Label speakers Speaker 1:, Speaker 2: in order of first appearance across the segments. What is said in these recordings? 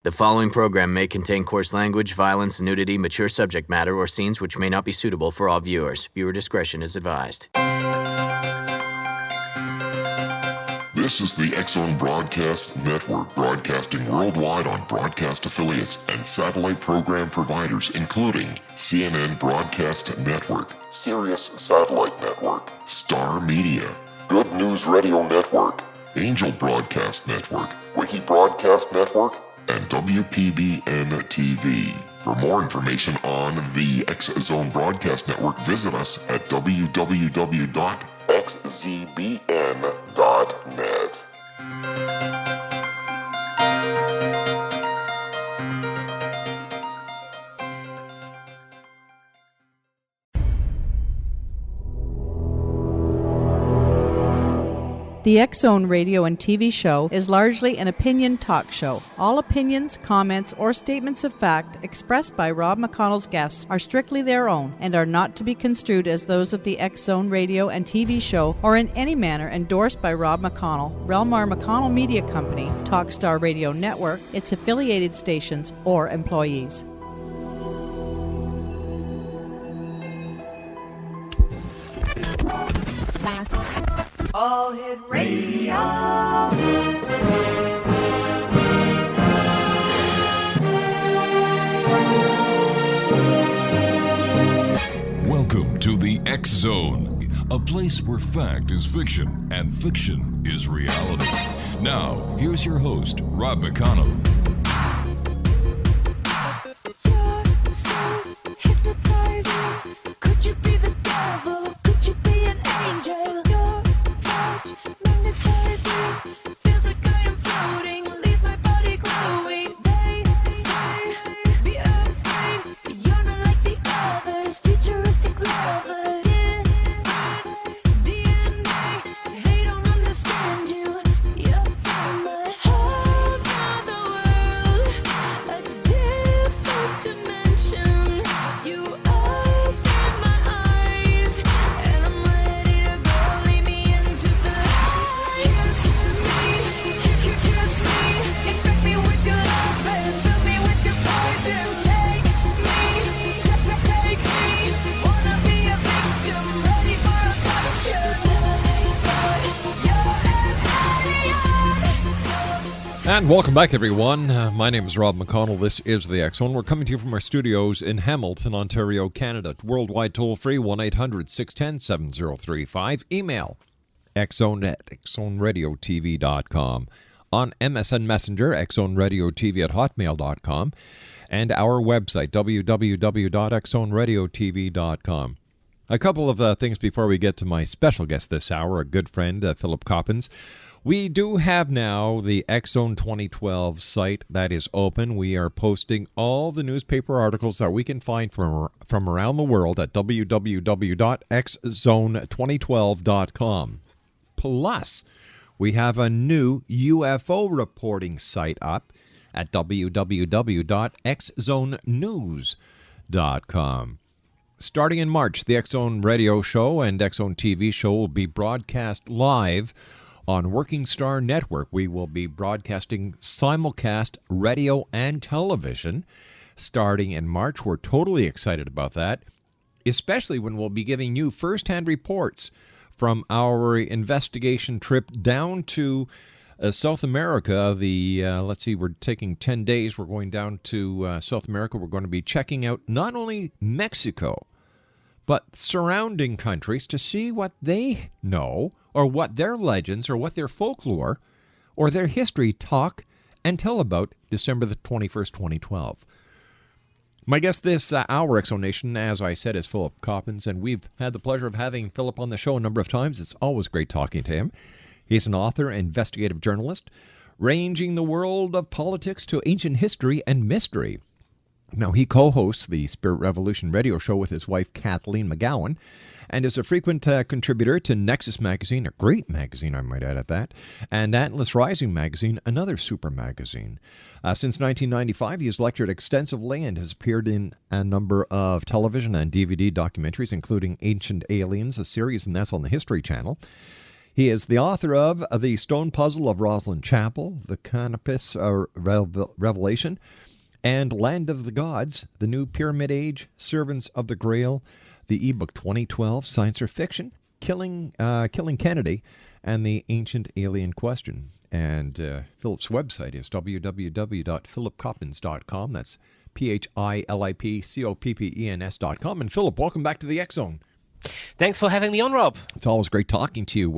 Speaker 1: The following program may contain coarse language, violence, nudity, mature subject matter, or scenes which may not be suitable for all viewers. Viewer discretion is advised.
Speaker 2: This is the X-Zone Broadcast Network, broadcasting worldwide on broadcast affiliates and satellite program providers, including CNN Broadcast Network, Sirius Satellite Network, Star Media, Good News Radio Network, Angel Broadcast Network, Wiki Broadcast Network, and WPBN TV. For more information on the X-Zone Broadcast Network, visit us at www.xzbn.net.
Speaker 3: The X-Zone radio and TV show is largely an opinion talk show. All opinions, comments, or statements of fact expressed by Rob McConnell's guests are strictly their own and are not to be construed as those of the X-Zone radio and TV show or in any manner endorsed by Rob McConnell, Relmar McConnell Media Company, Talkstar Radio Network, its affiliated stations, or employees.
Speaker 4: All Hit Radio.
Speaker 5: Welcome to the X-Zone, a place where fact is fiction and fiction is reality. Now, here's your host, Rob McConnell.
Speaker 4: You're so hypnotizing. Could you be the devil? Could you be an angel? Your touch magnetizing. Feels like I am floating. Leaves my body glowing. They say, be afraid. You're not like the others. Futuristic lovers. Different DNA. They don't understand you. You're from a whole nother world. A different dimension. You open my eyes, and I'm ready to go. Lead me into the light. Kiss me, infect me with your love and fill me with your poison. Take me, wanna be a victim, ready for affection. You're an alien.
Speaker 6: And welcome back, everyone. My name is Rob McConnell. This is the X-Zone. We're coming to you from our studios in Hamilton, Ontario, Canada. Worldwide toll-free, 1-800-610-7035. Email xzone@xzoneradiotv.com. On MSN Messenger, xzoneradiotv@hotmail.com. And our website, www.xzoneradiotv.com. A couple of things before we get to my special guest this hour, a good friend, Philip Coppens. We do have now the X-Zone 2012 site that is open. We are posting all the newspaper articles that we can find from around the world at www.xzone2012.com. Plus, we have a new UFO reporting site up at www.xzonenews.com. Starting in March, the X-Zone radio show and X-Zone TV show will be broadcast live on Working Star Network. We will be broadcasting simulcast radio and television starting in March. We're totally excited about that, especially when we'll be giving you first-hand reports from our investigation trip down to South America. We're taking 10 days. We're going down to South America. We're going to be checking out not only Mexico, but surrounding countries to see what they know or what their legends or what their folklore or their history talk and tell about December the 21st, 2012. My guest this hour, Exonation, as I said, is Philip Coppens, and we've had the pleasure of having Philip on the show a number of times. It's always great talking to him. He's an author, investigative journalist, ranging the world of politics to ancient history and mystery. Now, he co-hosts the Spirit Revolution radio show with his wife, Kathleen McGowan, and is a frequent contributor to Nexus Magazine, a great magazine, I might add at that, and Atlas Rising Magazine, another super magazine. Since 1995, he has lectured extensively and has appeared in a number of television and DVD documentaries, including Ancient Aliens, a series, and that's on the History Channel. He is the author of The Stone Puzzle of Rosslyn Chapel, The Canopus Revelation, and Land of the Gods, The New Pyramid Age, Servants of the Grail, the ebook 2012, Science or Fiction, Killing Kennedy, and The Ancient Alien Question. And Philip's website is www.philipcoppens.com. That's PHILIPCOPPENS.com. And Philip, welcome back to the X Zone.
Speaker 7: Thanks for having me on, Rob.
Speaker 6: It's always great talking to you.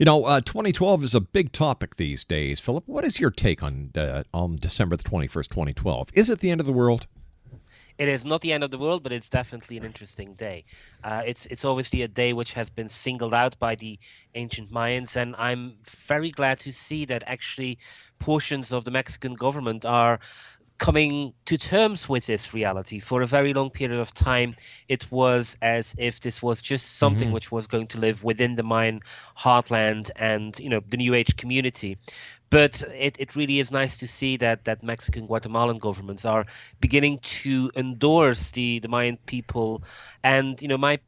Speaker 6: 2012 is a big topic these days. Philip, what is your take on December the 21st, 2012? Is it the end of the world?
Speaker 7: It is not the end of the world, but it's definitely an interesting day. It's obviously a day which has been singled out by the ancient Mayans, and I'm very glad to see that actually portions of the Mexican government are coming to terms with this reality. For a very long period of time, it was as if this was just something which was going to live within the Mayan heartland and, the New Age community. But it really is nice to see that Mexican, Guatemalan governments are beginning to endorse the Mayan people. And,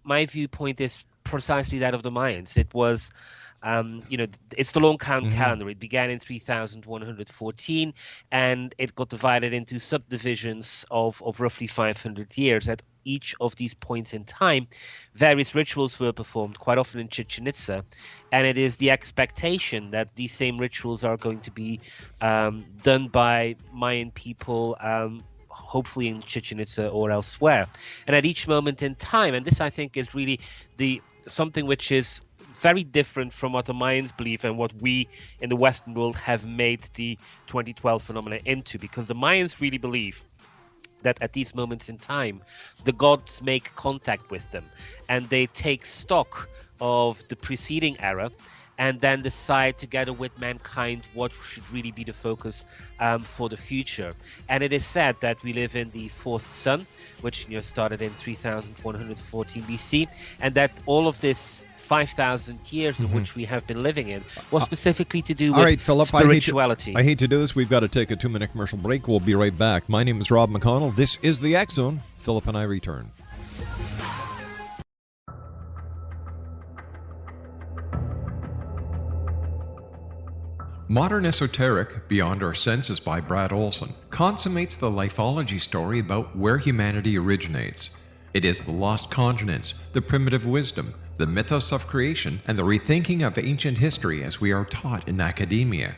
Speaker 7: my viewpoint is precisely that of the Mayans. It was... it's the long count calendar. It began in 3114, and it got divided into subdivisions of roughly 500 years. At each of these points in time, various rituals were performed, quite often in Chichen Itza, and it is the expectation that these same rituals are going to be done by Mayan people, hopefully in Chichen Itza or elsewhere. And at each moment in time, and this I think is really something which is very different from what the Mayans believe and what we in the Western world have made the 2012 phenomena into, because the Mayans really believe that at these moments in time, the gods make contact with them and they take stock of the preceding era and then decide together with mankind what should really be the focus for the future. And it is said that we live in the fourth sun, which started in 3114 BC, and that all of this 5,000 years of which we have been living in was specifically to do with
Speaker 6: Philip,
Speaker 7: spirituality.
Speaker 6: I hate to do this. We've got to take a 2-minute commercial break. We'll be right back. My name is Rob McConnell. This is the X Zone. Philip and I return. Modern Esoteric, Beyond Our Senses by Brad Olson, consummates the lifeology story about where humanity originates. It is the lost continents, the primitive wisdom, the mythos of creation, and the rethinking of ancient history as we are taught in academia.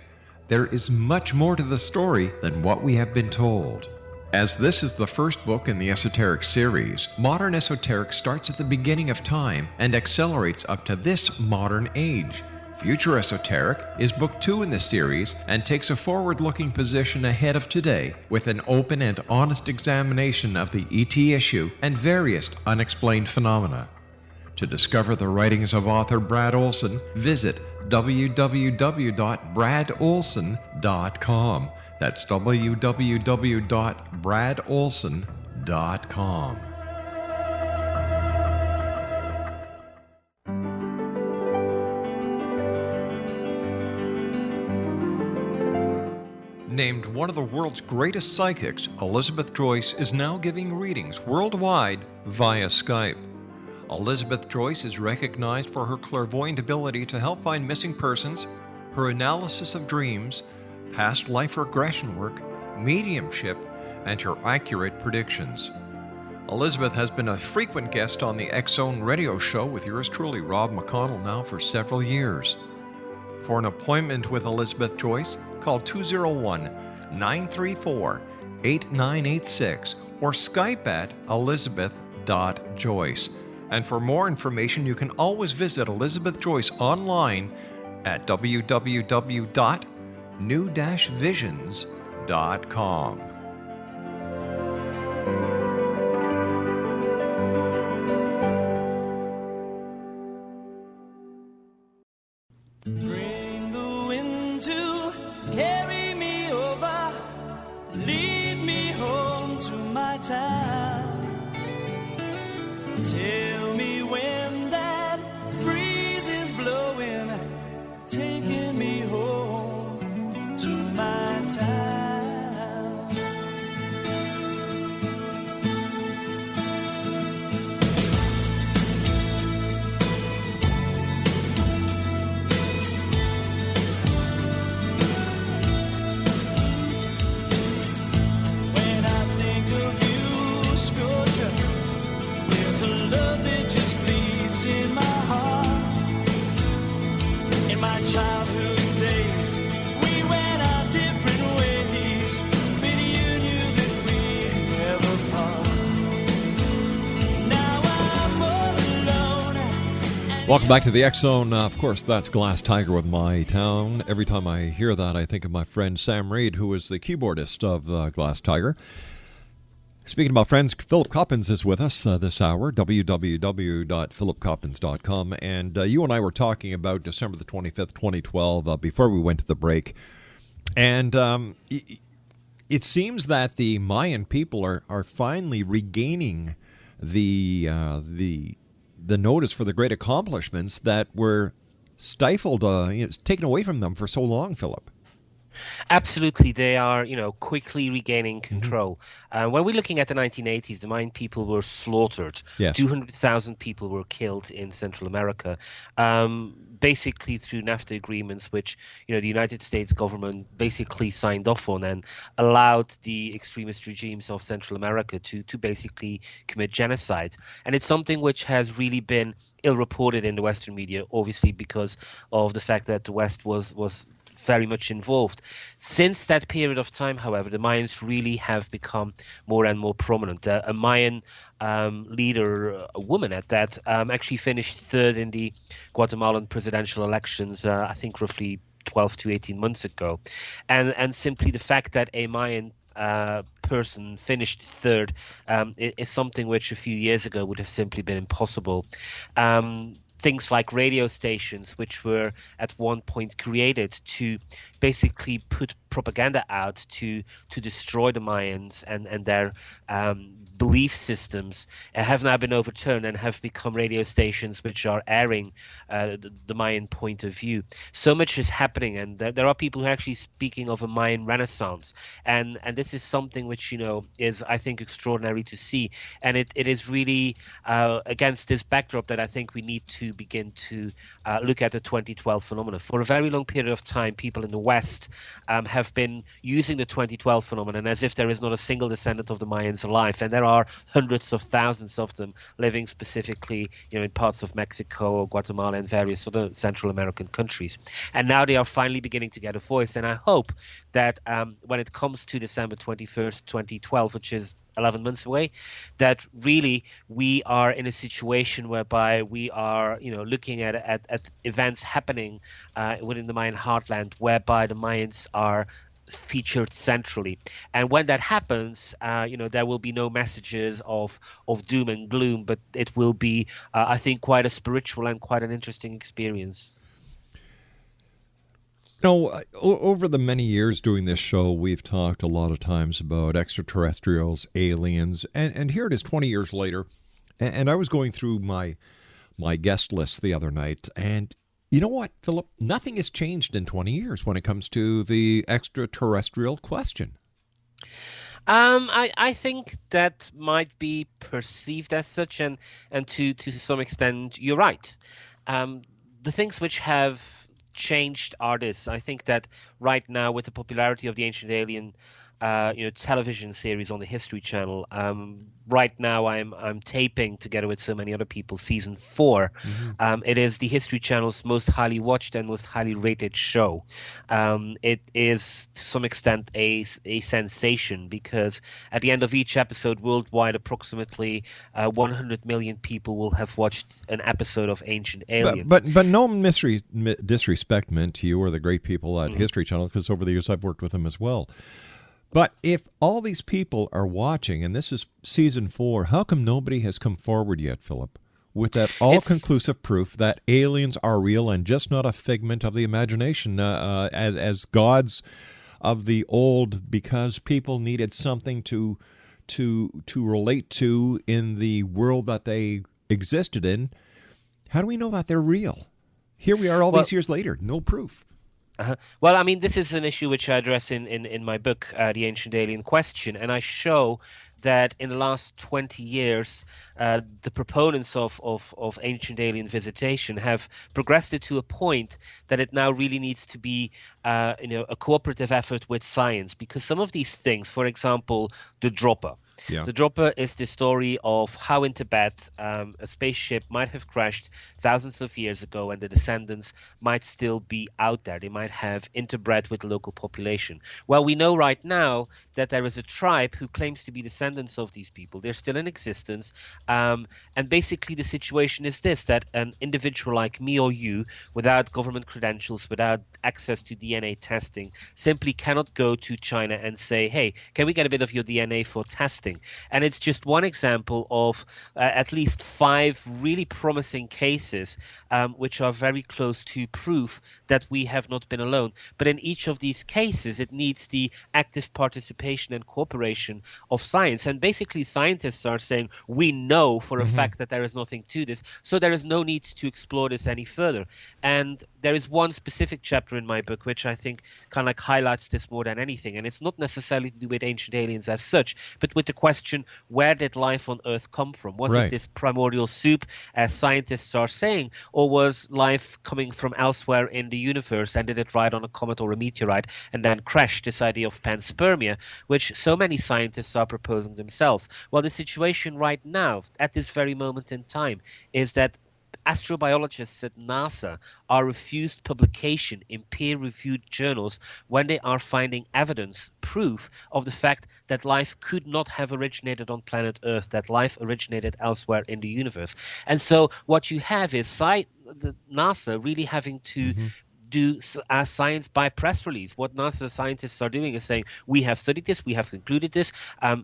Speaker 6: There is much more to the story than what we have been told. As this is the first book in the Esoteric series, Modern Esoteric starts at the beginning of time and accelerates up to this modern age. Future Esoteric is book 2 in the series and takes a forward-looking position ahead of today with an open and honest examination of the ET issue and various unexplained phenomena. To discover the writings of author Brad Olson, visit www.bradolson.com. That's www.bradolson.com. Named one of the world's greatest psychics, Elizabeth Joyce is now giving readings worldwide via Skype. Elizabeth Joyce is recognized for her clairvoyant ability to help find missing persons, her analysis of dreams, past life regression work, mediumship, and her accurate predictions. Elizabeth has been a frequent guest on the X Zone radio show with yours truly, Rob McConnell, now for several years. For an appointment with Elizabeth Joyce, call 201-934-8986 or Skype at elizabeth.joyce. And for more information, you can always visit Elizabeth Joyce online at www.new-visions.com.
Speaker 4: Bring the wind to carry me over, lead me home to my town. Tell me when that breeze is blowing, taking me home to my town.
Speaker 6: Welcome back to the X Zone. Of course, that's Glass Tiger with My Town. Every time I hear that, I think of my friend Sam Reed, who is the keyboardist of Glass Tiger. Speaking about friends, Philip Coppens is with us this hour, www.philipcoppens.com. And you and I were talking about December the 25th, 2012, before we went to the break. And it seems that the Mayan people are finally regaining the notice for the great accomplishments that were stifled, taken away from them for so long, Philip.
Speaker 7: Absolutely, they are, quickly regaining control. When we're looking at the 1980s, the Mayan people were slaughtered.
Speaker 6: Yes.
Speaker 7: 200,000 people were killed in Central America, basically through NAFTA agreements, which the United States government basically signed off on and allowed the extremist regimes of Central America to basically commit genocide. And it's something which has really been ill-reported in the Western media, obviously because of the fact that the West was very much involved. Since that period of time, however, the Mayans really have become more and more prominent. A Mayan leader, a woman at that, actually finished third in the Guatemalan presidential elections, I think roughly 12 to 18 months ago. And simply the fact that a Mayan person finished third is something which a few years ago would have simply been impossible. Things like radio stations, which were at one point created to basically put propaganda out to destroy the Mayans and their belief systems, have now been overturned and have become radio stations which are airing the Mayan point of view. So much is happening, and there are people who are actually speaking of a Mayan renaissance, and this is something which is, I think, extraordinary to see, and it is really against this backdrop that I think we need to begin to look at the 2012 phenomena. For a very long period of time, people in the West have been using the 2012 phenomenon as if there is not a single descendant of the Mayans alive, and there are hundreds of thousands of them living specifically in parts of Mexico or Guatemala and various other Central American countries. And now they are finally beginning to get a voice, and I hope that when it comes to December 21st, 2012, which is 11 months away, that really we are in a situation whereby we are, looking at events happening within the Mayan heartland, whereby the Mayans are featured centrally. And when that happens, there will be no messages of doom and gloom, but it will be, I think, quite a spiritual and quite an interesting experience.
Speaker 6: Over the many years doing this show, we've talked a lot of times about extraterrestrials, aliens, and here it is 20 years later, and I was going through my guest list the other night, and you know what, Philip? Nothing has changed in 20 years when it comes to the extraterrestrial question.
Speaker 7: I think that might be perceived as such, and to some extent, you're right. The things which have changed are this. I think that right now, with the popularity of the Ancient Alien television series on the History Channel, right now I'm taping together with so many other people season 4. It is the History Channel's most highly watched and most highly rated show. It is to some extent a sensation, because at the end of each episode worldwide, approximately 100 million people will have watched an episode of Ancient Aliens.
Speaker 6: But no disrespect meant to you or the great people at History Channel, because over the years I've worked with them as well. But if all these people are watching, and this is season 4, how come nobody has come forward yet, Philip, with that all-conclusive proof that aliens are real and just not a figment of the imagination as gods of the old, because people needed something to relate to in the world that they existed in? How do we know that they're real? Here we are all these years later, no proof.
Speaker 7: Well, I mean, this is an issue which I address in my book, The Ancient Alien Question, and I show that in the last 20 years, the proponents of ancient alien visitation have progressed it to a point that it now really needs to be a cooperative effort with science, because some of these things, for example, the dropper,
Speaker 6: Yeah.
Speaker 7: The dropper is the story of how in Tibet a spaceship might have crashed thousands of years ago, and the descendants might still be out there. They might have interbred with the local population. Well, we know right now that there is a tribe who claims to be descendants of these people. They're still in existence. And basically, the situation is this, that an individual like me or you, without government credentials, without access to DNA testing, simply cannot go to China and say, hey, can we get a bit of your DNA for testing? And it's just one example of at least 5 really promising cases which are very close to proof that we have not been alone. But in each of these cases, it needs the active participation and cooperation of science. And basically, scientists are saying, we know for a fact that there is nothing to this, so there is no need to explore this any further. And there is one specific chapter in my book which I think kind of like highlights this more than anything. And it's not necessarily to do with ancient aliens as such, but with the question, where did life on Earth come from? Was it this primordial soup, as scientists are saying, or was life coming from elsewhere in the universe, and did it ride on a comet or a meteorite and then crash? This idea of panspermia, which so many scientists are proposing themselves. Well, the situation right now, at this very moment in time, is that astrobiologists at NASA are refused publication in peer-reviewed journals when they are finding evidence, proof of the fact that life could not have originated on planet Earth, that life originated elsewhere in the universe. And so what you have is the NASA really having to do science by press release. What NASA scientists are doing is saying, we have studied this, we have concluded this.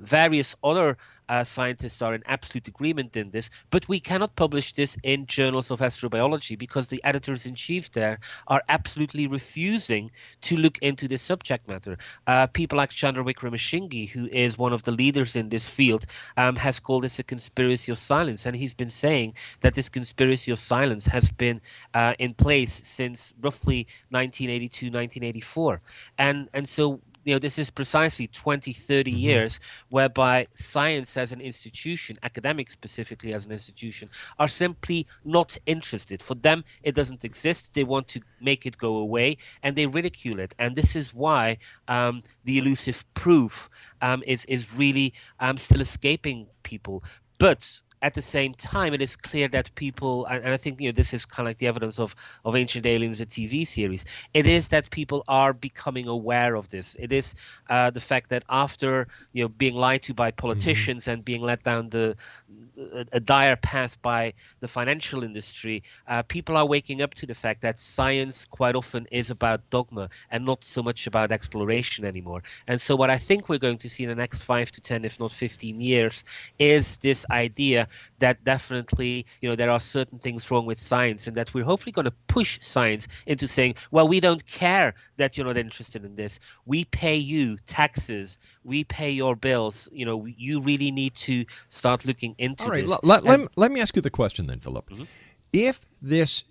Speaker 7: Various other scientists are in absolute agreement in this, but we cannot publish this in journals of astrobiology because the editors-in-chief there are absolutely refusing to look into this subject matter. People like Chandra Wickramasinghe, who is one of the leaders in this field, has called this a conspiracy of silence, and he's been saying that this conspiracy of silence has been in place since roughly 1982, 1984. And so this is precisely 20, 30 years whereby science as an institution, academics specifically as an institution, are simply not interested. For them, it doesn't exist. They want to make it go away, and they ridicule it. And this is why the elusive proof is really still escaping people. But at the same time, it is clear that people, and I think this is kind of like the evidence of Ancient Aliens, a TV series, it is that people are becoming aware of this. It is the fact that after being lied to by politicians and being led down a dire path by the financial industry, people are waking up to the fact that science quite often is about dogma and not so much about exploration anymore. And so what I think we're going to see in the next 5 to 10, if not 15 years, is this idea that definitely, there are certain things wrong with science, and that we're hopefully going to push science into saying, well, we don't care that you're not interested in this. We pay you taxes. We pay your bills. You really need to start looking into this.
Speaker 6: All right, let me ask you the question then, Philip. If this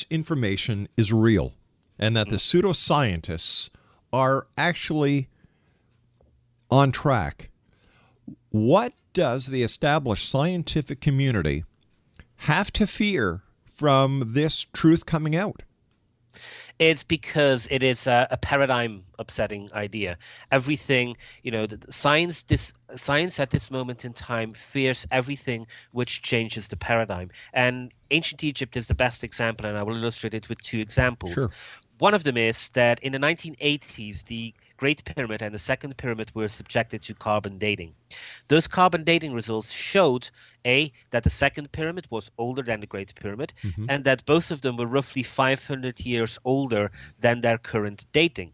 Speaker 6: information is real, and that the pseudoscientists are actually on track, what does the established scientific community have to fear from this truth coming out?
Speaker 7: It's because it is a paradigm upsetting idea. Everything, science at this moment in time fears everything which changes the paradigm. And ancient Egypt is the best example, and I will illustrate it with 2 examples.
Speaker 6: Sure.
Speaker 7: One of them is that in the 1980s, the Great Pyramid and the Second Pyramid were subjected to carbon dating. Those carbon dating results showed, that the Second Pyramid was older than the Great Pyramid, and that both of them were roughly 500 years older than their current dating.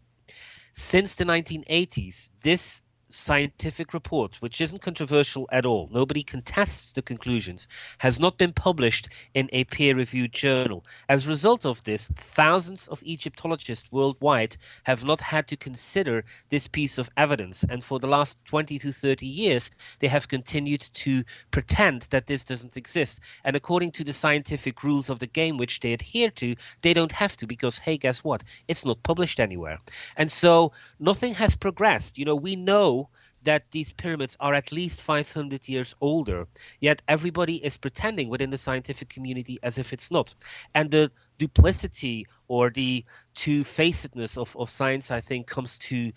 Speaker 7: Since the 1980s, this scientific report, which isn't controversial at all, nobody contests the conclusions, has not been published in a peer-reviewed journal. As a result of this, thousands of Egyptologists worldwide have not had to consider this piece of evidence, and for the last 20 to 30 years, they have continued to pretend that this doesn't exist. And according to the scientific rules of the game which they adhere to, they don't have to, because, hey, guess what? It's not published anywhere. And so nothing has progressed. We know that these pyramids are at least 500 years older, yet everybody is pretending within the scientific community as if it's not. And the duplicity or the two-facedness of science, I think, comes to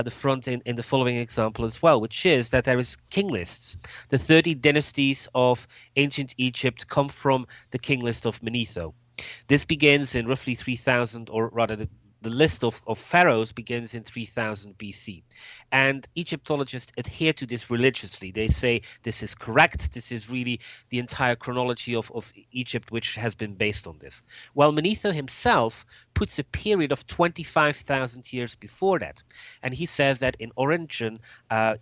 Speaker 7: the front in the following example as well, which is that there is king lists. The 30 dynasties of ancient Egypt come from the king list of Manetho. This begins in roughly 3000, or rather the list of pharaohs begins in 3000 BC. And Egyptologists adhere to this religiously. They say this is correct. This is really the entire chronology of Egypt, which has been based on this. While Manetho himself puts a period of 25,000 years before that. And he says that in origin,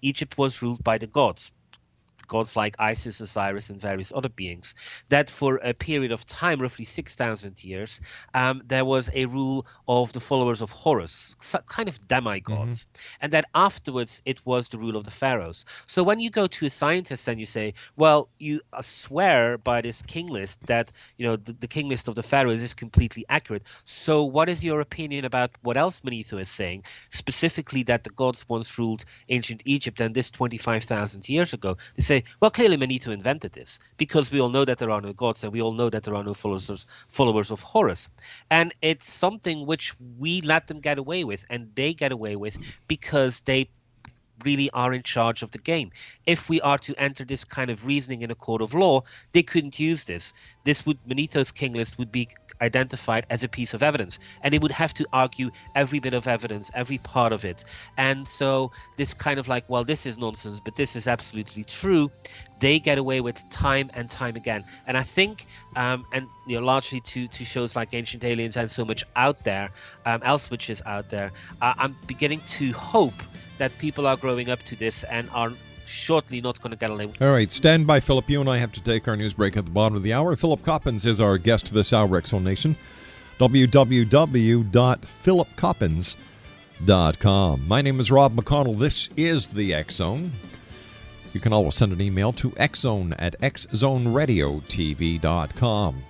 Speaker 7: Egypt was ruled by the gods like Isis, Osiris, and various other beings, that for a period of time, roughly 6,000 years, there was a rule of the followers of Horus, kind of demigods, and that afterwards it was the rule of the pharaohs. So when you go to a scientist and you say, well, you swear by this king list that, the king list of the pharaohs is completely accurate. So what is your opinion about what else Manetho is saying, specifically that the gods once ruled ancient Egypt and this 25,000 years ago? They say, well, clearly Manetho invented this because we all know that there are no gods and we all know that there are no followers of Horus. And it's something which we let them get away with, and they get away with because they really are in charge of the game. If we are to enter this kind of reasoning in a court of law, they couldn't use this. Manetho's king list would be identified as a piece of evidence, and they would have to argue every bit of evidence, every part of it. And so this kind of like, well, this is nonsense, but this is absolutely true, they get away with time and time again. And I think, largely to shows like Ancient Aliens and so much out there, else which is out there, I'm beginning to hope that people are growing up to this and are shortly not going to get away.
Speaker 6: All right, stand by, Philip. You and I have to take our news break at the bottom of the hour. Philip Coppens is our guest this hour, Exxon Nation. www.philipcoppens.com. My name is Rob McConnell. This is the X-Zone. You can always send an email to xzoneradiotv.com.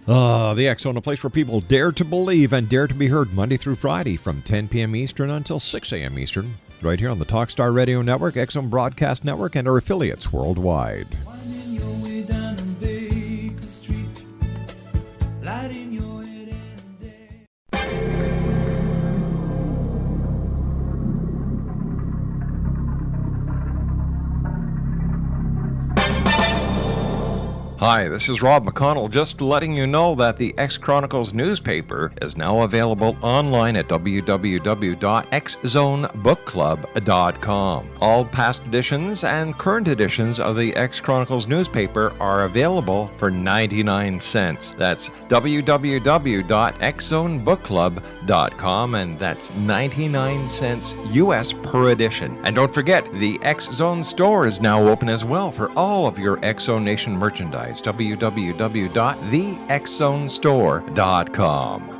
Speaker 6: The X-Zone, a place where people dare to believe and dare to be heard Monday through Friday from 10 p.m. Eastern until 6 a.m. Eastern, right here on the Talkstar Radio Network, X-Zone Broadcast Network, and our affiliates worldwide.
Speaker 8: Winding your way down on Baker Street, lighting your head and day.
Speaker 6: Hi, this is Rob McConnell, just letting you know that the X Chronicles newspaper is now available online at www.xzonebookclub.com. All past editions and current editions of the X Chronicles newspaper are available for 99 cents. That's www.xzonebookclub.com, and that's 99 cents US per edition. And don't forget, the X Zone store is now open as well for all of your X Zone Nation merchandise. www.thexzonestore.com.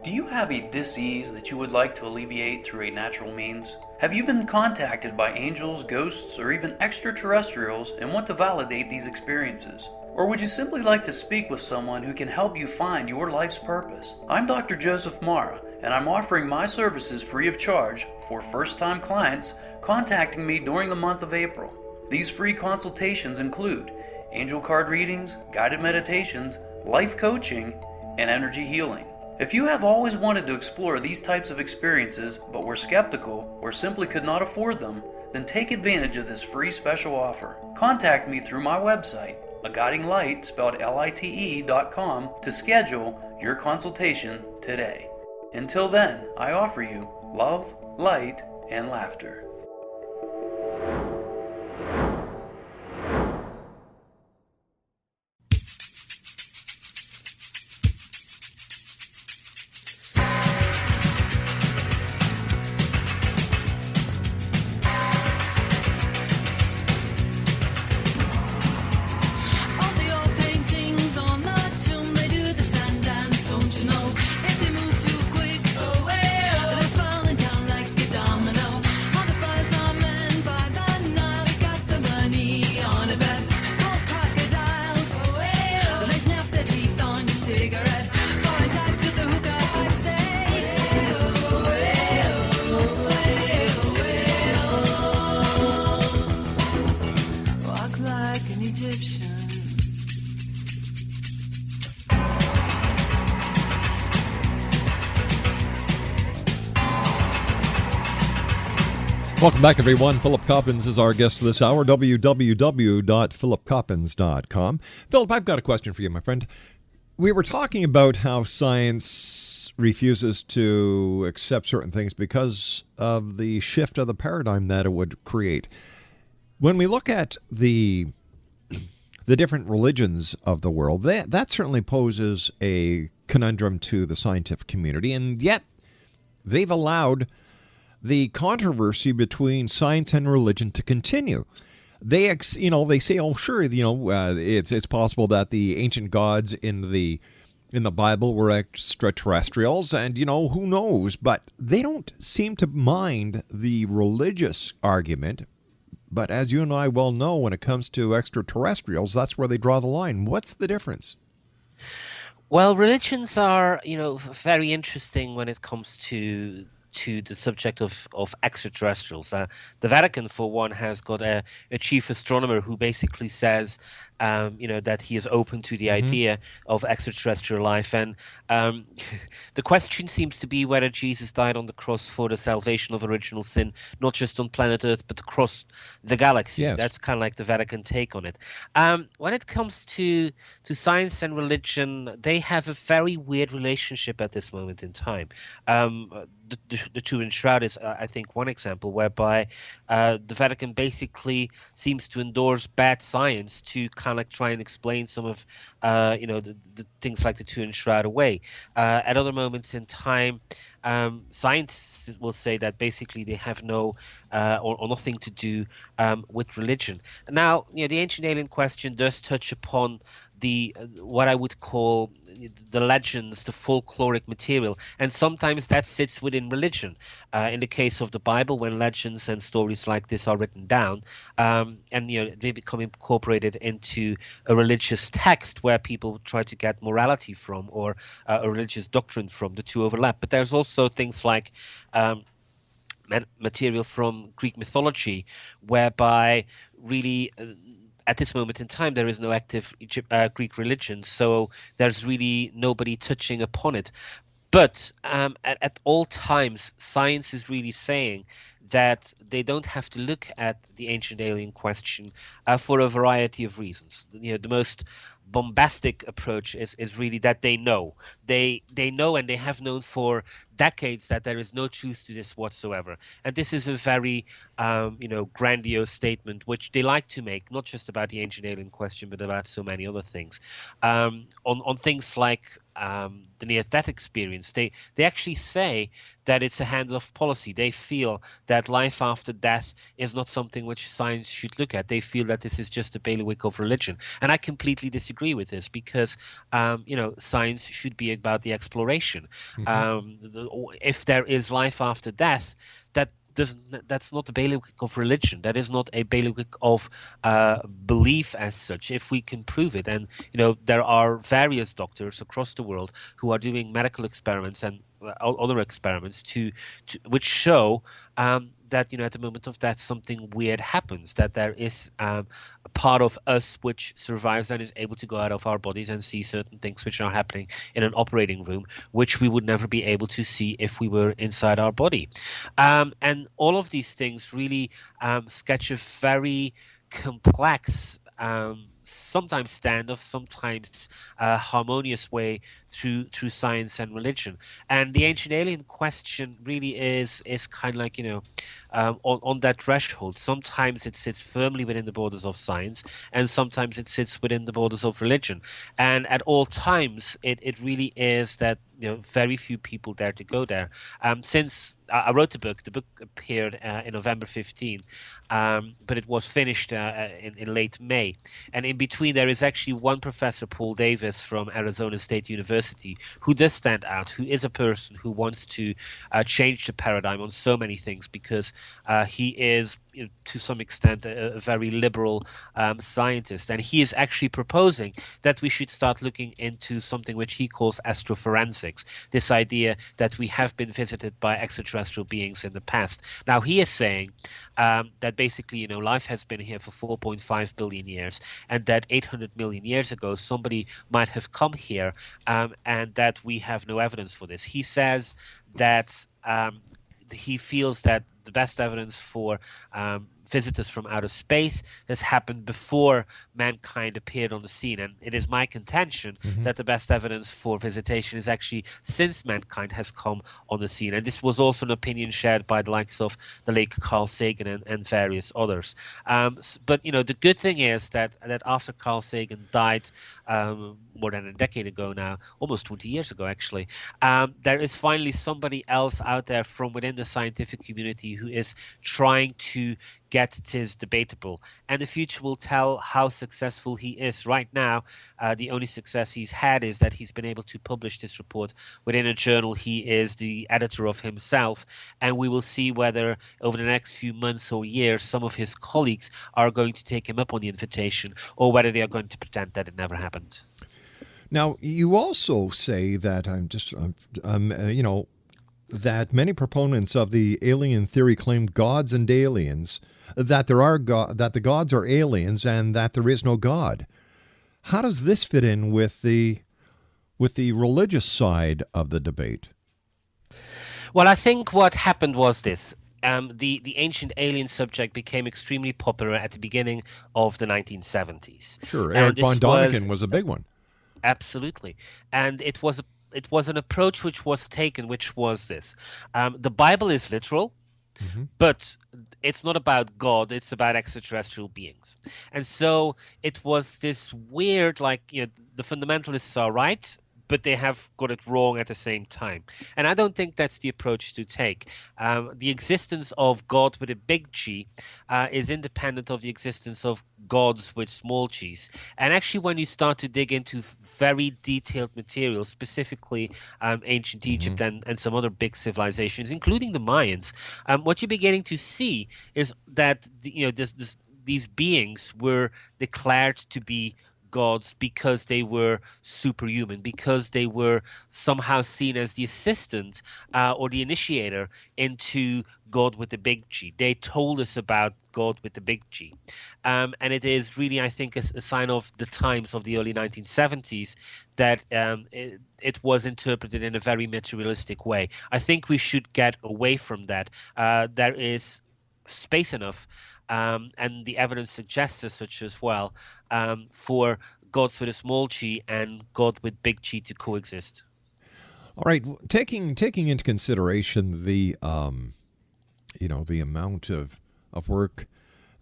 Speaker 9: Do you have a dis-ease that you would like to alleviate through a natural means? Have you been contacted by angels, ghosts, or even extraterrestrials and want to validate these experiences? Or would you simply like to speak with someone who can help you find your life's purpose? I'm Dr. Joseph Mara, and I'm offering my services free of charge for first-time clients contacting me during the month of April. These free consultations include angel card readings, guided meditations, life coaching, and energy healing. If you have always wanted to explore these types of experiences but were skeptical or simply could not afford them, then take advantage of this free special offer. Contact me through my website, aguidinglight, spelled LITE.com, to schedule your consultation today. Until then, I offer you love, light, and laughter.
Speaker 4: All the old paintings on the tomb, they do the sand dance, don't you know? If they move too quick, they're falling down like a domino. All the
Speaker 6: Welcome back, everyone. Philip Coppens is our guest this hour, www.philipcoppens.com. Philip, I've got a question for you, my friend. We were talking about how science refuses to accept certain things because of the shift of the paradigm that it would create. When we look at the different religions of the world, that certainly poses a conundrum to the scientific community, and yet they've allowed the controversy between science and religion to continue. They say, oh, sure, it's possible that the ancient gods in the Bible were extraterrestrials, and who knows? But they don't seem to mind the religious argument. But as you and I well know, when it comes to extraterrestrials, that's where they draw the line. What's the difference?
Speaker 7: Well, religions are, very interesting when it comes to the subject of extraterrestrials. The Vatican, for one, has got a chief astronomer who basically says, that he is open to the idea of extraterrestrial life. And the question seems to be whether Jesus died on the cross for the salvation of original sin, not just on planet Earth, but across the galaxy.
Speaker 6: Yes.
Speaker 7: That's kind of like the Vatican take on it. When it comes to science and religion, they have a very weird relationship at this moment in time. The Turin Shroud is, I think, one example whereby the Vatican basically seems to endorse bad science to kind of try and explain some of, the things like the Turin Shroud away. At other moments in time, scientists will say that basically they have no or nothing to do with religion. Now, the ancient alien question does touch upon the what I would call the legends, the folkloric material, and sometimes that sits within religion. In the case of the Bible, when legends and stories like this are written down, and they become incorporated into a religious text where people try to get morality from or a religious doctrine from, the two overlap. But there's also things like material from Greek mythology, whereby really at this moment in time there is no active Greek religion, so there's really nobody touching upon it. But at all times, science is really saying that they don't have to look at the ancient alien question for a variety of reasons. The most bombastic approach is really that they know. They know, and they have known for decades, that there is no truth to this whatsoever. And this is a very grandiose statement which they like to make, not just about the ancient alien question, but about so many other things. On things like the near-death experience, they actually say that it's a hands-off policy. They feel that life after death is not something which science should look at. They feel that this is just a bailiwick of religion. And I completely disagree with this, because science should be about the exploration. If there is life after death, that's not a bailiwick of religion. That is not a bailiwick of belief as such, if we can prove it. And there are various doctors across the world who are doing medical experiments and other experiments which show that at the moment of death something weird happens, that there is a part of us which survives and is able to go out of our bodies and see certain things which are happening in an operating room, which we would never be able to see if we were inside our body. And all of these things really sketch a very complex, sometimes standoff, sometimes harmonious way through science and religion. And the ancient alien question really is kind of like on that threshold. Sometimes it sits firmly within the borders of science, and sometimes it sits within the borders of religion. And at all times, it really is that very few people dare to go there. Since I wrote the book appeared in November 15, but it was finished in late May. And in between, there is actually one professor, Paul Davis from Arizona State University, who does stand out, who is a person who wants to change the paradigm on so many things, because he is, to some extent, a very liberal scientist. And he is actually proposing that we should start looking into something which he calls astroforensics, this idea that we have been visited by extraterrestrial beings in the past. Now, he is saying that basically, life has been here for 4.5 billion years, and that 800 million years ago, somebody might have come here, and that we have no evidence for this. He says that he feels that the best evidence for visitors from outer space has happened before mankind appeared on the scene. And it is my contention that the best evidence for visitation is actually since mankind has come on the scene. And this was also an opinion shared by the likes of the late Carl Sagan and various others. But, the good thing is that after Carl Sagan died more than a decade ago now, almost 20 years ago, actually, there is finally somebody else out there from within the scientific community who is trying to get this debatable, and the future will tell how successful he is. Right now, the only success he's had is that he's been able to publish this report within a journal he is the editor of himself, and we will see whether over the next few months or years some of his colleagues are going to take him up on the invitation, or whether they are going to pretend that it never happened.
Speaker 6: Now, you also say that that many proponents of the alien theory claim gods and aliens, that that the gods are aliens and that there is no God. How does this fit in with the religious side of the debate?
Speaker 7: Well, I think what happened was this. The ancient alien subject became extremely popular at the beginning of the 1970s.
Speaker 6: Sure, Eric von Däniken was a big one.
Speaker 7: Absolutely. And it was an approach which was taken, which was this. The Bible is literal, but it's not about God, it's about extraterrestrial beings. And so it was this weird, the fundamentalists are right, but they have got it wrong at the same time. And I don't think that's the approach to take. The existence of God with a big G is independent of the existence of gods with small g's. And actually, when you start to dig into very detailed material, specifically ancient Egypt and some other big civilizations, including the Mayans, what you're beginning to see is that these beings were declared to be gods because they were superhuman, because they were somehow seen as the assistant or the initiator into God with the big G. They told us about God with the big G. And it is really, I think, a sign of the times of the early 1970s that it was interpreted in a very materialistic way. I think we should get away from that. There is space enough, and the evidence suggests as such as well, for gods with a small g and God with big G to coexist.
Speaker 6: All right, taking into consideration the the amount of work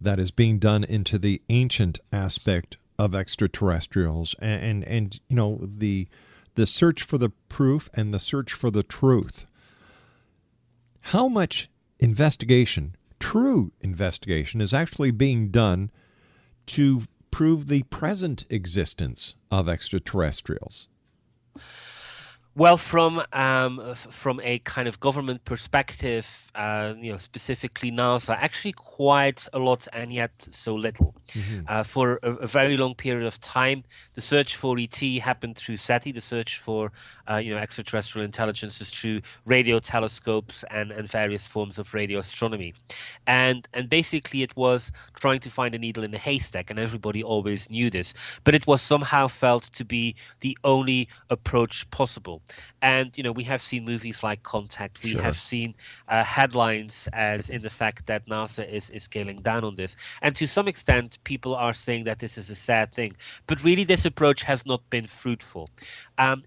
Speaker 6: that is being done into the ancient aspect of extraterrestrials, and the search for the proof and the search for the truth. How much true investigation is actually being done to prove the present existence of extraterrestrials?
Speaker 7: Well, from a kind of government perspective, specifically NASA, actually quite a lot and yet so little. For a very long period of time, the search for ET happened through SETI, the search for extraterrestrial intelligences through radio telescopes and various forms of radio astronomy. And basically it was trying to find a needle in a haystack, and everybody always knew this. But it was somehow felt to be the only approach possible. And, we have seen movies like Contact. We have seen headlines as in the fact that NASA is scaling down on this. And to some extent, people are saying that this is a sad thing. But really, this approach has not been fruitful.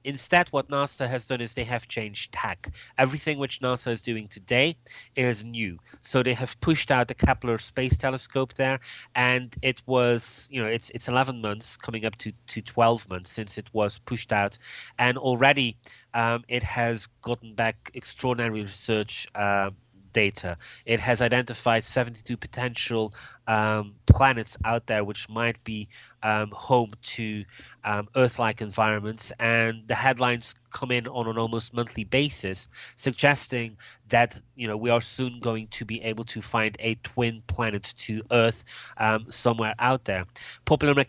Speaker 7: Instead, what NASA has done is they have changed tack. Everything which NASA is doing today is new. So they have pushed out the Kepler Space Telescope there, and it was, it's 11 months, coming up to 12 months since it was pushed out. And already it has gotten back extraordinary research data. It has identified 72 potential planets out there which might be home to Earth-like environments, and the headlines come in on an almost monthly basis, suggesting that we are soon going to be able to find a twin planet to Earth somewhere out there. Popular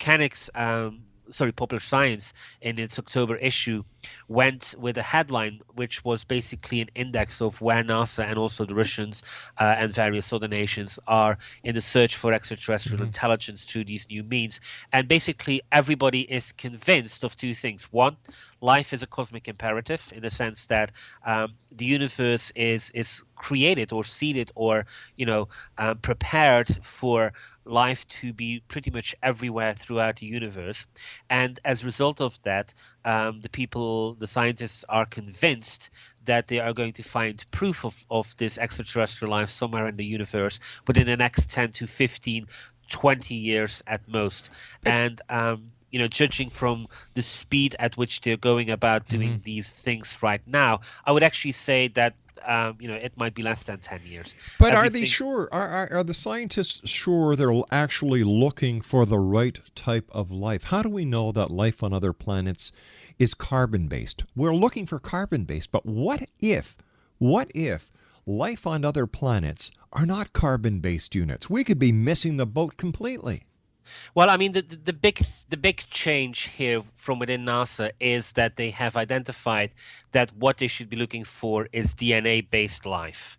Speaker 7: Science, in its October issue, went with a headline which was basically an index of where NASA and also the Russians and various other nations are in the search for extraterrestrial intelligence through these new means. And basically, everybody is convinced of two things. One, life is a cosmic imperative in the sense that the universe is created or seeded or prepared for life to be pretty much everywhere throughout the universe. And as a result of that, the scientists are convinced that they are going to find proof of this extraterrestrial life somewhere in the universe within the next 10 to 15, 20 years at most. And judging from the speed at which they're going about doing these things right now, I would actually say that it might be less than 10 years.
Speaker 6: But are they sure? Are the scientists sure they're actually looking for the right type of life? How do we know that life on other planets is carbon-based? We're looking for carbon-based, but what if life on other planets are not carbon-based units? We could be missing the boat completely.
Speaker 7: Well, I mean, the big change here from within NASA is that they have identified that what they should be looking for is DNA-based life.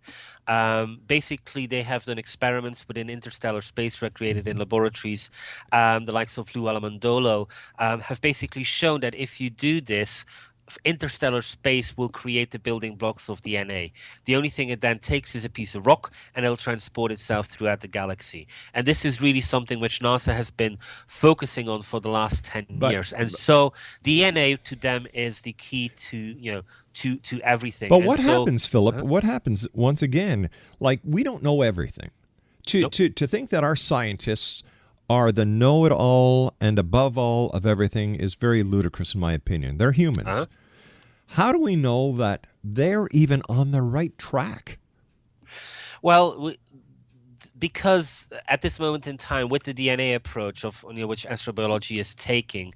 Speaker 7: Basically, they have done experiments within interstellar space recreated in laboratories. The likes of Lou Alamandolo have basically shown that if you do this, interstellar space will create the building blocks of DNA. The only thing it then takes is a piece of rock and it'll transport itself throughout the galaxy. And this is really something which NASA has been focusing on for the last 10 years. And so DNA to them is the key to everything.
Speaker 6: But what happens, Philip? What happens once again? Like, we don't know everything. To think that our scientists are the know-it-all and above all of everything is very ludicrous in my opinion. They're humans. How do we know that they're even on the right track?
Speaker 7: Well, because at this moment in time, with the DNA approach of which astrobiology is taking,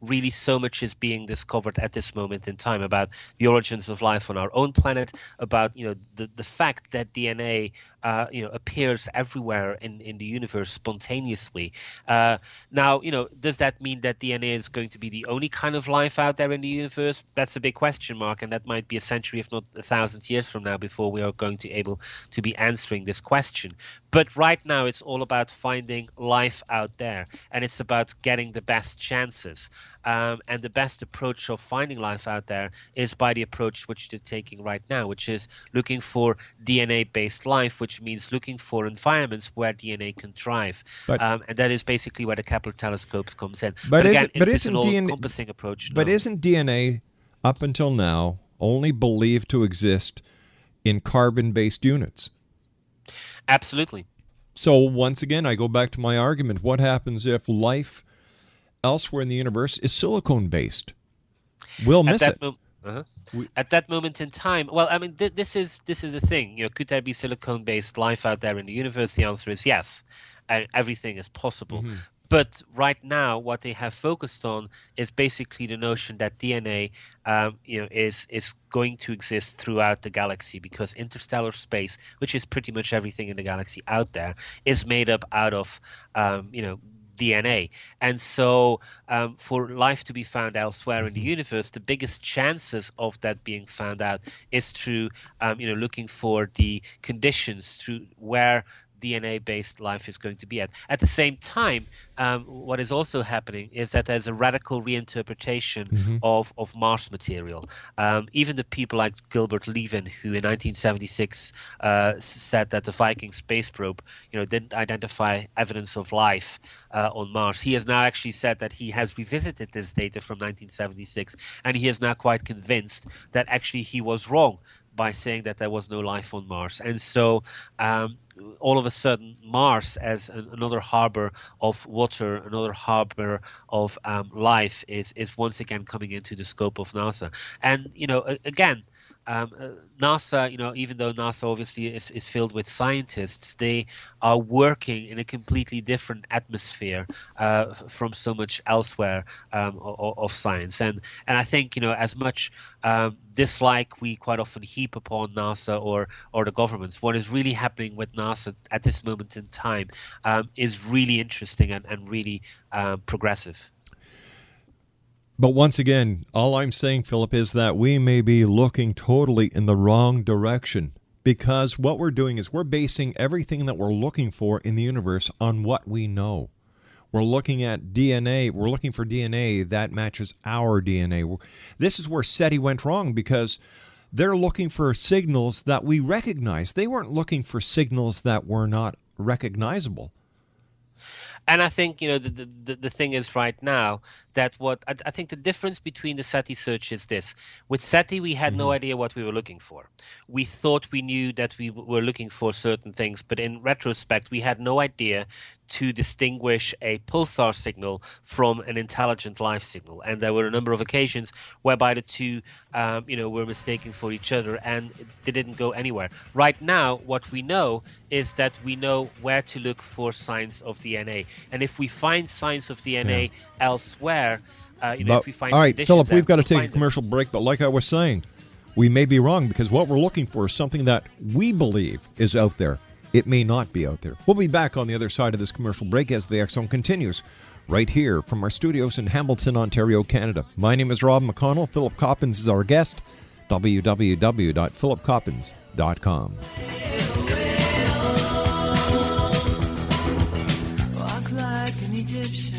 Speaker 7: really so much is being discovered at this moment in time about the origins of life on our own planet, about the fact that DNA appears everywhere in the universe spontaneously. Now, does that mean that DNA is going to be the only kind of life out there in the universe? That's a big question mark, and that might be a century, if not 1,000 years from now, before we are going to able to be answering this question. But right now, it's all about finding life out there, and it's about getting the best chances. And the best approach of finding life out there is by the approach which they're taking right now, which is looking for DNA-based life, which means looking for environments where DNA can thrive. And that is basically where the Kepler telescopes comes in. But again, is this an all-encompassing approach? No.
Speaker 6: But isn't DNA, up until now, only believed to exist in carbon-based units?
Speaker 7: Absolutely.
Speaker 6: So once again, I go back to my argument. What happens if life elsewhere in the universe is silicone-based? We'll miss it.
Speaker 7: At that moment in time, well, I mean, this is the thing. Could there be silicone-based life out there in the universe? The answer is yes, and everything is possible. But right now, what they have focused on is basically the notion that DNA, is going to exist throughout the galaxy, because interstellar space, which is pretty much everything in the galaxy out there, is made up out of, DNA. And so for life to be found elsewhere in the universe, the biggest chances of that being found out is through, looking for the conditions through where DNA-based life is going to be at. At the same time, what is also happening is that there's a radical reinterpretation of Mars material. Even the people like Gilbert Levin, who in 1976 said that the Viking space probe, didn't identify evidence of life on Mars. He has now actually said that he has revisited this data from 1976, and he is now quite convinced that actually he was wrong by saying that there was no life on Mars. And so all of a sudden, Mars as another harbor of water, another harbor of life is once again coming into the scope of NASA. And, again, NASA, even though NASA obviously is filled with scientists, they are working in a completely different atmosphere from so much elsewhere of science. And I think, as much dislike we quite often heap upon NASA or the governments, what is really happening with NASA at this moment in time is really interesting and really progressive.
Speaker 6: But once again, all I'm saying, Philip, is that we may be looking totally in the wrong direction, because what we're doing is we're basing everything that we're looking for in the universe on what we know. We're looking at DNA. We're looking for DNA that matches our DNA. This is where SETI went wrong, because they're looking for signals that we recognize. They weren't looking for signals that were not recognizable.
Speaker 7: And I think, the thing is right now that I think the difference between the SETI search is this. With SETI, we had no idea what we were looking for. We thought we knew that we were looking for certain things, but in retrospect, we had no idea to distinguish a pulsar signal from an intelligent life signal. And there were a number of occasions whereby the two, were mistaken for each other, and they didn't go anywhere. Right now, what we know is that we know where to look for signs of DNA. And if we find signs of DNA elsewhere, if we find
Speaker 6: all right,
Speaker 7: conditions
Speaker 6: Philip,
Speaker 7: there,
Speaker 6: we've got to
Speaker 7: we'll
Speaker 6: take a
Speaker 7: find them.
Speaker 6: commercial break, but like I was saying, we may be wrong, because what we're looking for is something that we believe is out there. It may not be out there. We'll be back on the other side of this commercial break as the X Zone continues, right here from our studios in Hamilton, Ontario, Canada. My name is Rob McConnell. Philip Coppens is our guest. www.philipcoppens.com.
Speaker 8: Walk like an Egyptian.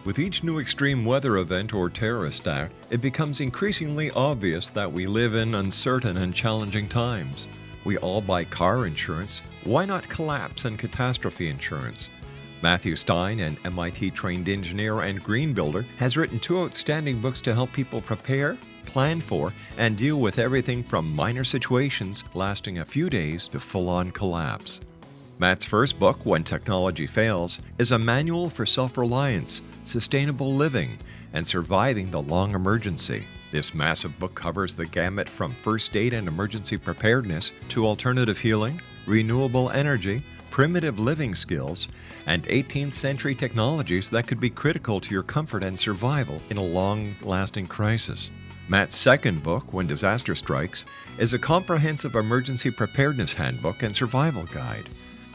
Speaker 6: With each new extreme weather event or terrorist act, it becomes increasingly obvious that we live in uncertain and challenging times. We all buy car insurance. Why not collapse and catastrophe insurance? Matthew Stein, an MIT-trained engineer and green builder, has written 2 outstanding books to help people prepare, plan for, and deal with everything from minor situations lasting a few days to full-on collapse. Matt's first book, When Technology Fails, is a manual for self-reliance, sustainable living, and surviving the long emergency. This massive book covers the gamut from first aid and emergency preparedness to alternative healing, renewable energy, primitive living skills, and 18th century technologies that could be critical to your comfort and survival in a long-lasting crisis. Matt's second book, When Disaster Strikes, is a comprehensive emergency preparedness handbook and survival guide.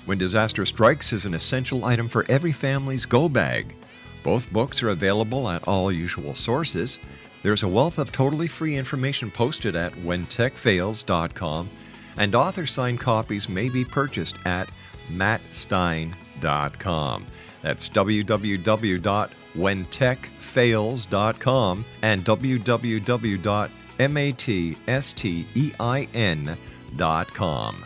Speaker 6: When Disaster Strikes is an essential item for every family's go bag. Both books are available at all usual sources. There's a wealth of totally free information posted at whentechfails.com, and author-signed copies may be purchased at mattstein.com. That's www.whentechfails.com and www.mattstein.com.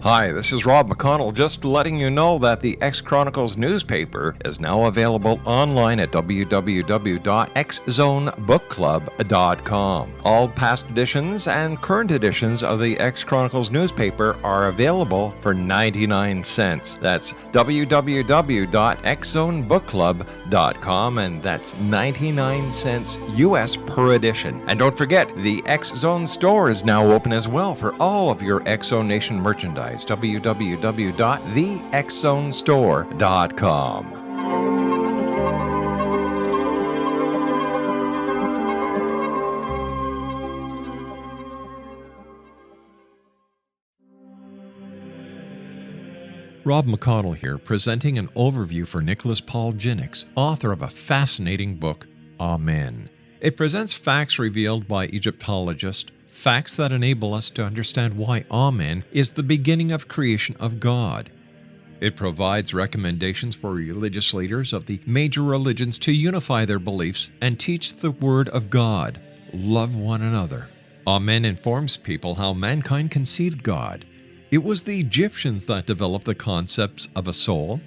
Speaker 6: Hi, this is Rob McConnell, just letting you know that the X Chronicles newspaper is now available online at www.xzonebookclub.com. All past editions and current editions of the X Chronicles newspaper are available for 99 cents. That's www.xzonebookclub.com, and that's 99 cents US per edition. And don't forget, the X Zone store is now open as well for all of your X Zone Nation merchandise. www.thexzonestore.com. Rob McConnell here, presenting an overview for Nicholas Paul Jennings, author of a fascinating book, Amen. It presents facts revealed by Egyptologists, facts that enable us to understand why Amen is the beginning of creation of God. It provides recommendations for religious leaders of the major religions to unify their beliefs and teach the Word of God. Love one another. Amen informs people how mankind conceived God. It was the Egyptians that developed the concepts of a soul,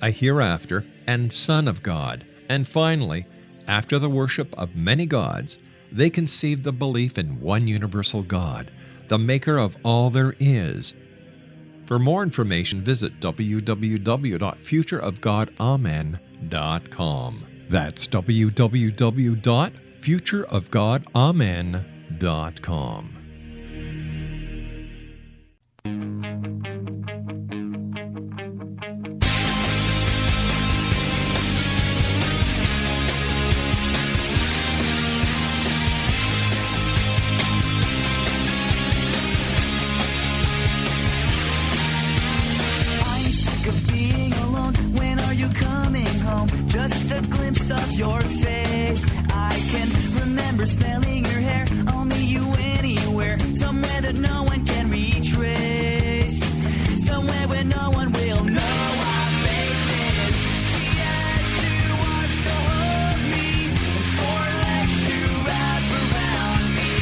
Speaker 6: a hereafter, and Son of God. And finally, after the worship of many gods, they conceived the belief in one universal God, the maker of all there is. For more information, visit www.futureofgodamen.com. That's www.futureofgodamen.com. philipcoppens.com.
Speaker 8: I'm sick of being alone. When are you coming home? Just a glimpse of your face. I can remember smelling your hair. Only you anywhere. Somewhere that no one can retrace. Somewhere where no one will know our faces. She has two arms to hold me and four legs to wrap around me.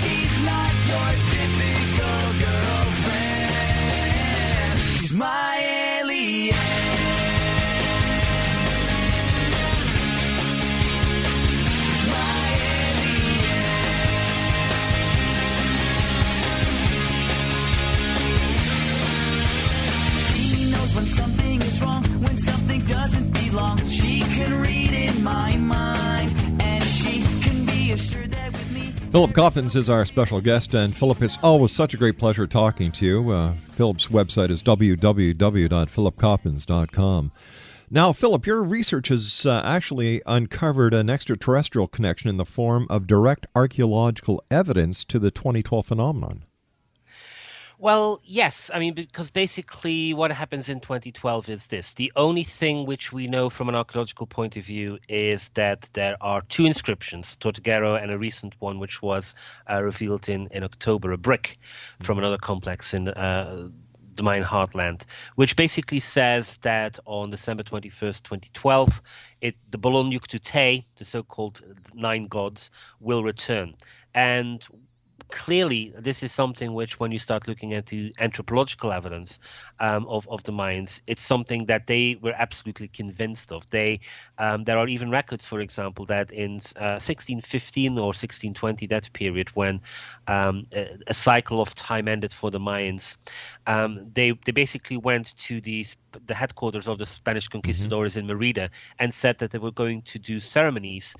Speaker 8: She's not your typical girlfriend. She's my alien. She's my alien. She knows when something is wrong, when something doesn't belong. She can read in my mind, and she can be assured that with me.
Speaker 6: Philip Coppens is our special guest, and Philip, it's always such a great pleasure talking to you. Philip's website is www.philipcoppens.com. Now, Philip, your research has actually uncovered an extraterrestrial connection in the form of direct archaeological evidence to the 2012 phenomenon.
Speaker 7: Well, yes. I mean, because basically what happens in 2012 is this. The only thing which we know from an archaeological point of view is that there are two inscriptions, Tortuguero and a recent one which was revealed in October, a brick from another complex in the Mayan heartland, which basically says that on December 21st, 2012, the Bolon Yuktute, the so-called nine gods, will return. And clearly, this is something which, when you start looking at the anthropological evidence of the Mayans, it's something that they were absolutely convinced of. There are even records, for example, that in 1615 or 1620, that period when a cycle of time ended for the Mayans, they basically went to the headquarters of the Spanish conquistadors in Merida and said that they were going to do ceremonies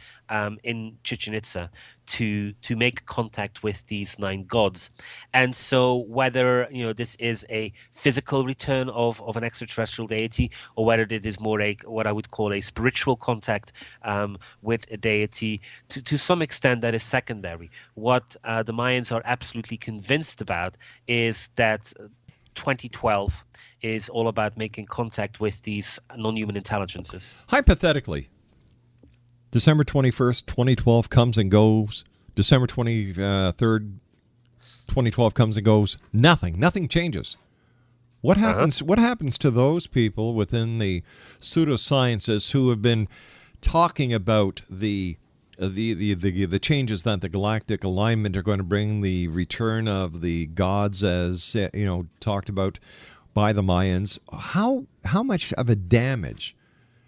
Speaker 7: in Chichen Itza to make contact with these nine gods. And so whether this is a physical return of an extraterrestrial deity, or whether it is more what I would call a spiritual contact with a deity, to some extent that is secondary. What the Mayans are absolutely convinced about is that 2012 is all about making contact with these non-human intelligences.
Speaker 6: Hypothetically, December 21st, 2012 comes and goes. December 23rd, 2012 comes and goes. Nothing changes. What happens? What happens to those people within the pseudosciences who have been talking about the changes that the galactic alignment are going to bring, the return of the gods, as talked about by the Mayans? How much of a damage,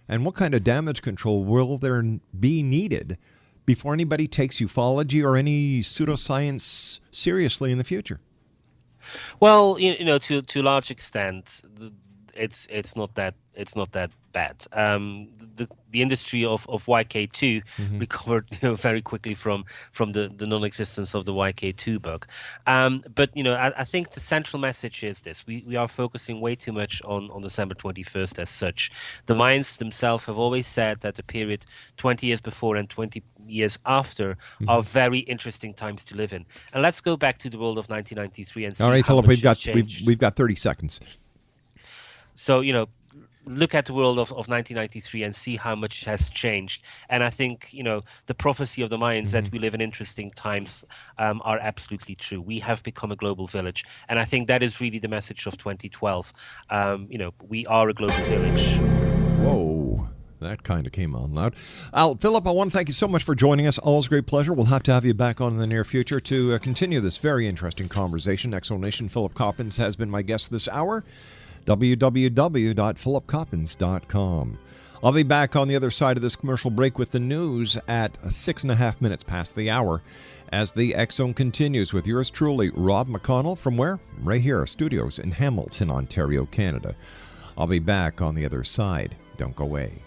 Speaker 6: and what kind of damage control will there be needed before anybody takes ufology or any pseudoscience seriously in the future?
Speaker 7: Well, to a large extent, it's not that bad. The industry of YK2 recovered very quickly from the non-existence of the YK2 bug. But I think the central message is this: we are focusing way too much on December 21st as such. The Mayans themselves have always said that the period 20 years before and 20 years after are very interesting times to live in. And let's go back to the world of 1993 and see
Speaker 6: All right,
Speaker 7: how
Speaker 6: Philip,
Speaker 7: much has changed.
Speaker 6: we've got 30 seconds.
Speaker 7: So, look at the world of 1993 and see how much has changed. And I think, the prophecy of the Mayans that we live in interesting times are absolutely true. We have become a global village. And I think that is really the message of 2012. We are a global village.
Speaker 6: Whoa. That kind of came on loud. Philip, I want to thank you so much for joining us. Always a great pleasure. We'll have to have you back on in the near future to continue this very interesting conversation. Exonation, Philip Coppens has been my guest this hour. www.philipcoppens.com. I'll be back on the other side of this commercial break with the news at 6.5 minutes past the hour as the X Zone continues with yours truly, Rob McConnell, from where? Right here, our studios in Hamilton, Ontario, Canada. I'll be back on the other side. Don't go away.